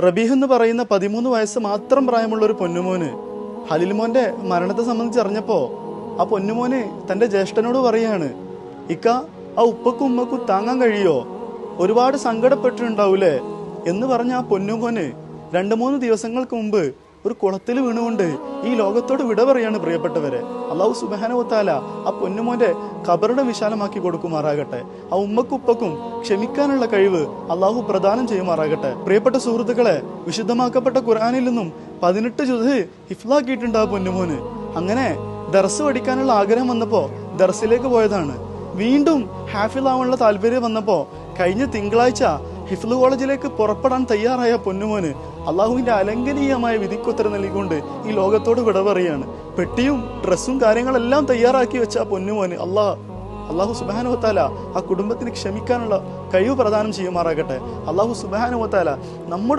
റബീഹ് എന്ന് പറയുന്ന 13 വയസ്സ് മാത്രം പ്രായമുള്ള ഒരു പൊന്നുമോന് ഹലിൽ മോന്റെ മരണത്തെ സംബന്ധിച്ച് അറിഞ്ഞപ്പോ ആ പൊന്നുമോന് തന്റെ ജ്യേഷ്ഠനോട് പറയാണ്, ഇക്ക ആ ഉപ്പക്കും ഉമ്മക്കും താങ്ങാൻ കഴിയോ, ഒരുപാട് സങ്കടപ്പെട്ടിട്ടുണ്ടാവൂലേ എന്ന് പറഞ്ഞ ആ പൊന്നുമോന് 2-3 ദിവസങ്ങൾക്ക് മുമ്പ് ഒരു കുളത്തിൽ വീണുകൊണ്ട് ഈ ലോകത്തോട് വിട പറയാണ്. പ്രിയപ്പെട്ടവരെ, അള്ളാഹു സുബ്ഹാനഹു വ തആല ആ പൊന്നുമോന്റെ ഖബറിനെ വിശാലമാക്കി കൊടുക്കുമാറാകട്ടെ. ആ ഉമ്മക്കുപ്പക്കും ക്ഷമിക്കാനുള്ള കഴിവ് അള്ളാഹു പ്രദാനം ചെയ്യുമാറാകട്ടെ. പ്രിയപ്പെട്ട സുഹൃത്തുക്കളെ, വിശുദ്ധമാക്കപ്പെട്ട ഖുർആനിൽ നിന്നും 18 ജുസ് ഹിഫ്ലാക്കിയിട്ടുണ്ട് ആ പൊന്നുമോന്. അങ്ങനെ ദർസ് പഠിക്കാനുള്ള ആഗ്രഹം വന്നപ്പോ ദർസിലേക്ക് പോയതാണ്. വീണ്ടും ഹാഫിളാവാനുള്ള താല്പര്യം വന്നപ്പോ കഴിഞ്ഞ തിങ്കളാഴ്ച ഹിഫ്ലു കോളേജിലേക്ക് പുറപ്പെടാൻ തയ്യാറായ പൊന്നുമോന് അള്ളാഹുവിന്റെ അലംഘനീയമായ വിധിക്കുത്തരം നൽകിക്കൊണ്ട് ഈ ലോകത്തോട് വിട പറയാണ്. പെട്ടിയും ഡ്രസ്സും കാര്യങ്ങളെല്ലാം തയ്യാറാക്കി വെച്ച ആ പൊന്നുമോന് അള്ളാഹു സുബ്ഹാനഹു വ തആല ആ കുടുംബത്തിന് ക്ഷമിക്കാനുള്ള കഴിവ് പ്രദാനം ചെയ്യുമാറാകട്ടെ. അള്ളാഹു സുബ്ഹാനഹു വ തആല നമ്മുടെ